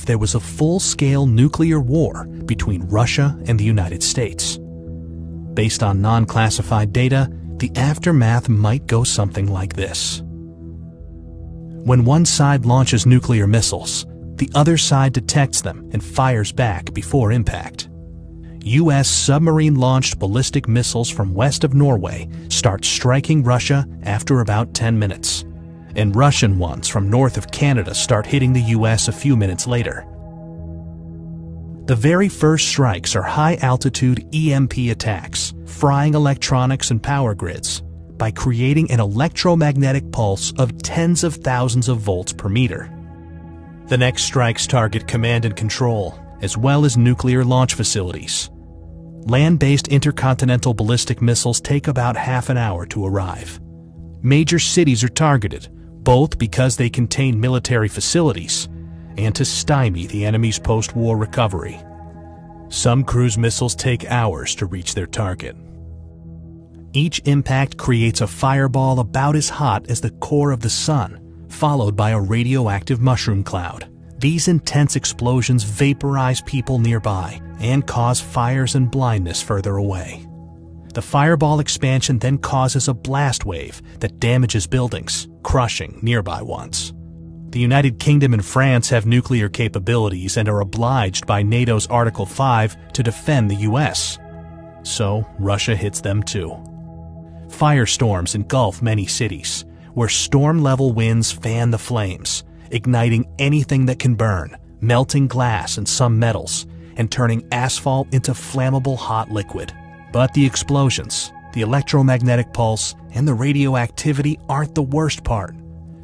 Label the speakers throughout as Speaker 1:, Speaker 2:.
Speaker 1: if there was a full-scale nuclear war between Russia and the United States. Based on non-classified data, the aftermath might go something like this. When one side launches nuclear missiles, the other side detects them and fires back before impact. U.S. submarine-launched ballistic missiles from west of Norway start striking Russia after about 10 minutes, and Russian ones from north of Canada start hitting the U.S. a few minutes later. The very first strikes are high-altitude EMP attacks, frying electronics and power grids by creating an electromagnetic pulse of tens of thousands of volts per meter. The next strikes target command and control, as well as nuclear launch facilities. Land-based intercontinental ballistic missiles take about half an hour to arrive. Major cities are targeted, both because they contain military facilities and to stymie the enemy's post-war recovery. Some cruise missiles take hours to reach their target. Each impact creates a fireball about as hot as the core of the sun, followed by a radioactive mushroom cloud. These intense explosions vaporize people nearby and cause fires and blindness further away. The fireball expansion then causes a blast wave that damages buildings, crushing nearby ones. The United Kingdom and France have nuclear capabilities and are obliged by NATO's Article 5 to defend the US. So Russia hits them too. Firestorms engulf many cities, where storm-level winds fan the flames, igniting anything that can burn, melting glass and some metals, and turning asphalt into flammable hot liquid. But the explosions, the electromagnetic pulse, and the radioactivity aren't the worst part.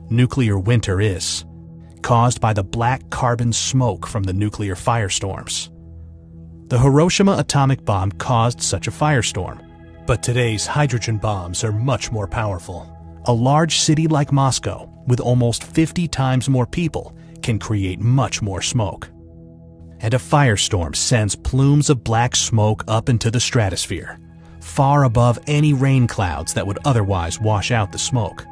Speaker 1: Nuclear winter is, caused by the black carbon smoke from the nuclear firestorms. The Hiroshima atomic bomb caused such a firestorm, but today's hydrogen bombs are much more powerful. A large city like Moscow, with almost 50 times more people, can create much more smoke. And a firestorm sends plumes of black smoke up into the stratosphere, far above any rain clouds that would otherwise wash out the smoke.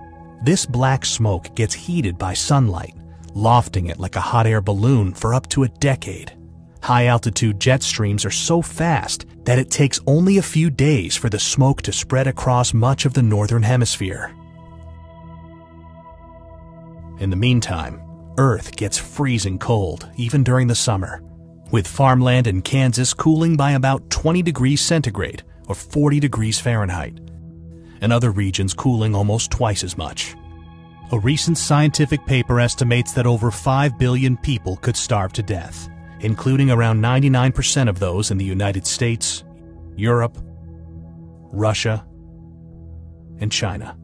Speaker 1: This black smoke gets heated by sunlight, lofting it like a hot air balloon for up to a decade. High-altitude jet streams are so fast that it takes only a few days for the smoke to spread across much of the northern hemisphere. In the meantime, Earth gets freezing cold, even during the summer, with farmland in Kansas cooling by about 20 degrees centigrade or 40 degrees Fahrenheit, and other regions cooling almost twice as much. A recent scientific paper estimates that over 5 billion people could starve to death, including around 99% of those in the United States, Europe, Russia, and China.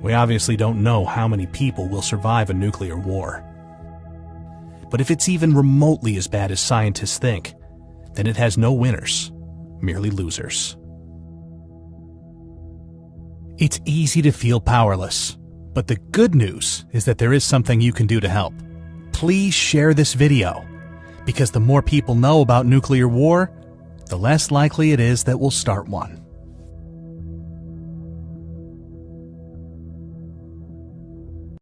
Speaker 1: We obviously don't know how many people will survive a nuclear war. But if it's even remotely as bad as scientists think, then it has no winners, merely losers. It's easy to feel powerless, but the good news is that there is something you can do to help. Please share this video, because the more people know about nuclear war, the less likely it is that we'll start one.